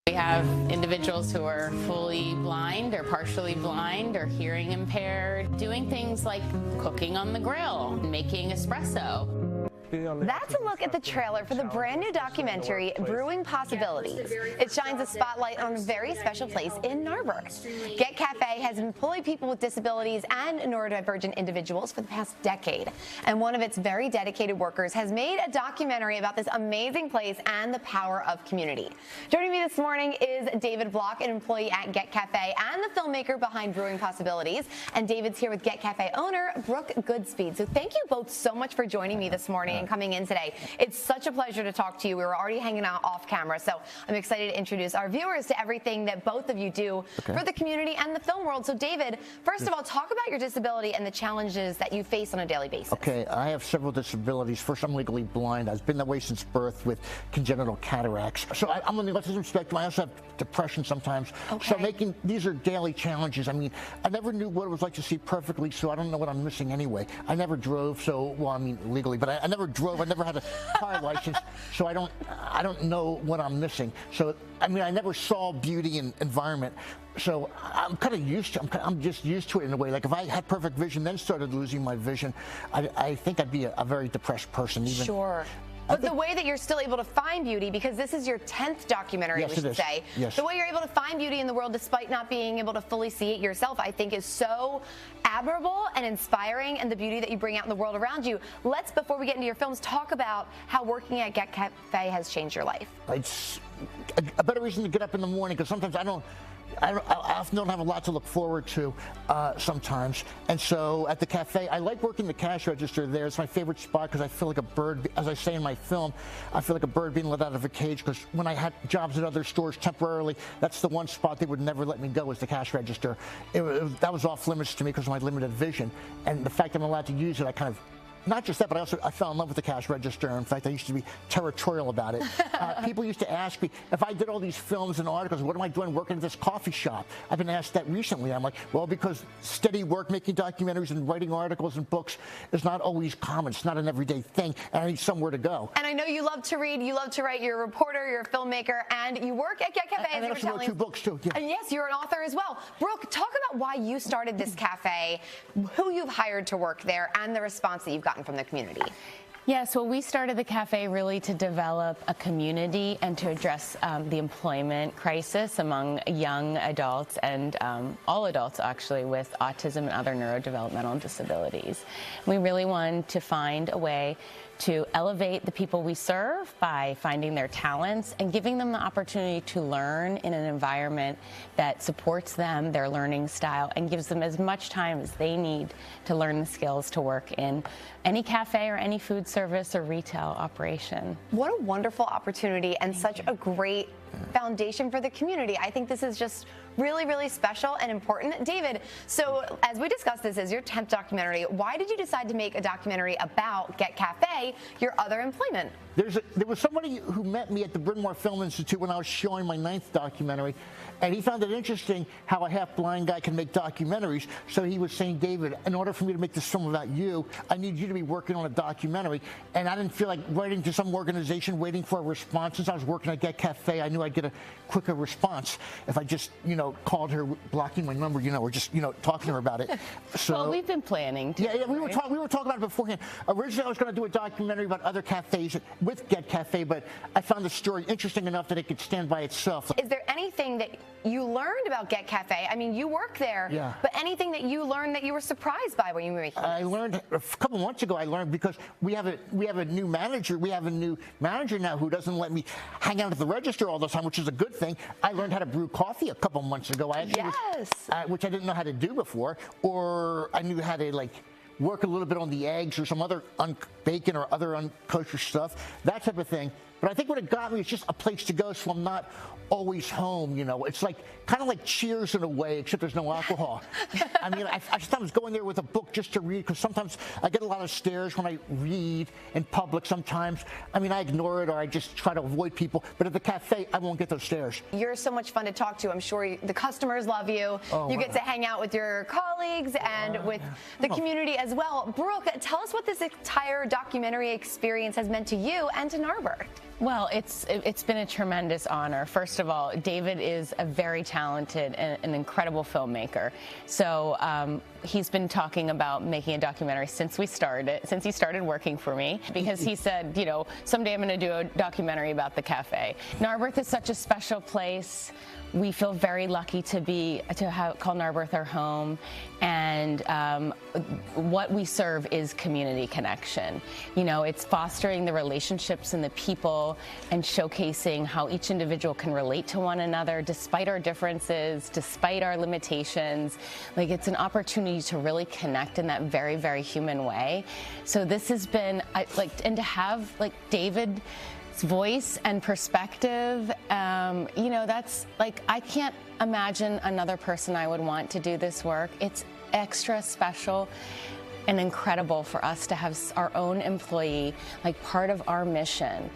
We have individuals who are fully blind or partially blind or hearing impaired, doing things like cooking on the grill, making espresso. That's a look at the trailer for the brand new documentary, Brewing Possibilities. It shines a spotlight on a very special place in Narberth. Get Cafe has employed people with disabilities and neurodivergent individuals for the past decade. And one of its very dedicated workers has made a documentary about this amazing place and the power of community. Joining me this morning is David Block, an employee at Get Cafe and the filmmaker behind Brewing Possibilities. And David's here with Get Cafe owner, Brooke Goodspeed. So thank you both so much for joining me this morning and coming in today. It's such a pleasure to talk to you. We were already hanging out off camera, so I'm excited to introduce our viewers to everything that both of you do for the community and the film world. So David, first of all, talk about your disability and the challenges that you face on a daily basis. Okay, I have several disabilities. First, I'm legally blind. I've been that way since birth with congenital cataracts. So I'm on the autism spectrum. I also have depression sometimes. So these are daily challenges. I mean, I never knew what it was like to see perfectly, so I don't know what I'm missing anyway. I never drove, so, well, I mean, legally, but I never drove. I never had a car license, so I don't know what I'm missing. So, I mean, I never saw beauty in environment. So I'm kind of used to I'm just used to it in a way. Like if I had perfect vision, then started losing my vision, I think I'd be a very depressed person. Even. Sure. But the way that you're still able to find beauty, because this is your 10th documentary, we should say, the way you're able to find beauty in the world despite not being able to fully see it yourself, I think is so admirable and inspiring, and the beauty that you bring out in the world around you. Let's, before we get into your films, talk about how working at Get Cafe has changed your life. It's a better reason to get up in the morning, because sometimes I often don't have a lot to look forward to sometimes. And so at the cafe, I like working the cash register there. It's my favorite spot because I feel like a bird, as I say in my film, I feel like a bird being let out of a cage, because when I had jobs at other stores temporarily, that's the one spot they would never let me go, was the cash register. That was off limits to me because of my limited vision. And the fact that I'm allowed to use it, I kind of, not just that, but I fell in love with the cash register. In fact, I used to be territorial about it. People used to ask me if I did all these films and articles, what am I doing working at this coffee shop? I've been asked that recently. I'm like, well, because steady work making documentaries and writing articles and books is not always common. It's not an everyday thing, and I need somewhere to go. And I know you love to read, you love to write, you're a reporter, you're a filmmaker, and you work at Get Cafe. And I also wrote 2 books, too. Yeah. And yes, you're an author as well. Brooke, talk about why you started this cafe, who you've hired to work there, and the response that you've gotten from the community. Yes, well, we started the cafe really to develop a community and to address the employment crisis among young adults and all adults, actually, with autism and other neurodevelopmental disabilities. We really wanted to find a way to elevate the people we serve by finding their talents and giving them the opportunity to learn in an environment that supports them, their learning style, and gives them as much time as they need to learn the skills to work in any cafe or any food service or retail operation. What a wonderful opportunity and such a great foundation for the community. I think this is just really, really special and important. David, so as we discussed, this is your 10th documentary. Why did you decide to make a documentary about Get Cafe, your other employment? There was somebody who met me at the Bryn Mawr Film Institute when I was showing my 9th documentary, and he found it interesting how a half-blind guy can make documentaries. So he was saying, David, in order for me to make this film about you, I need you to be working on a documentary. And I didn't feel like writing to some organization waiting for a response. Since I was working at Get Cafe, I knew I'd get a quicker response if I just, called her, blocking my number, or just, talking to her about it. So, well, we've been planning to. Yeah, we were talking about it beforehand. Originally, I was going to do a documentary about other cafes with Get Cafe, but I found the story interesting enough that it could stand by itself. Is there anything that you learned about Get Cafe? I mean, you work there, but anything that you learned that you were surprised by when you were making this? I learned a couple months ago. I learned because we have a new manager. We have a new manager now who doesn't let me hang out at the register all the time, which is a good thing. I learned how to brew coffee a couple months ago. Which I didn't know how to do before, or I knew how to work a little bit on the eggs or some other bacon or other unkosher stuff, that type of thing. But I think what it got me is just a place to go, so I'm not always home. It's kind of like Cheers in a way, except there's no alcohol. I mean, I sometimes go in there with a book just to read, because sometimes I get a lot of stares when I read in public. Sometimes, I mean, I ignore it or I just try to avoid people. But at the cafe, I won't get those stares. You're so much fun to talk to. I'm sure the customers love you. You get to hang out with your colleagues and with the community as well. Brooke, tell us what this entire documentary experience has meant to you and to Narberth. Well, it's been a tremendous honor. First of all, David is a very talented and an incredible filmmaker. So he's been talking about making a documentary since he started working for me, because he said, you know, someday I'm going to do a documentary about the cafe. Narberth is such a special place. We feel very lucky to call Narberth our home, and what we serve is community connection. You know, it's fostering the relationships and the people, and showcasing how each individual can relate to one another despite our differences, despite our limitations. Like, it's an opportunity to really connect in that very, very human way. So this has been and to have like David's voice and perspective, you know, that's like, I can't imagine another person I would want to do this work. It's extra special and incredible for us to have our own employee, like, part of our mission,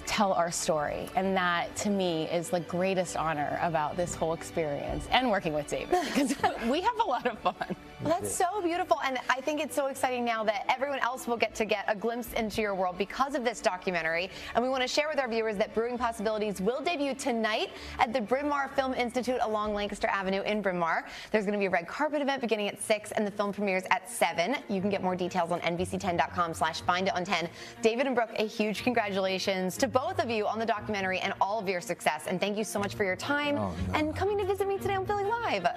tell our story. And that, to me, is the greatest honor about this whole experience, and working with David, because we have a lot of fun. Well, that's so beautiful, and I think it's so exciting now that everyone else will get a glimpse into your world because of this documentary. And we want to share with our viewers that Brewing Possibilities will debut tonight at the Bryn Mawr Film Institute along Lancaster Avenue in Bryn Mawr. There's going to be a red carpet event beginning at 6, and the film premieres at 7. You can get more details on NBC10.com/findit10. David and Brooke, a huge congratulations to both of you on the documentary and all of your success. And thank you so much for your time and coming to visit me today on Philly Live.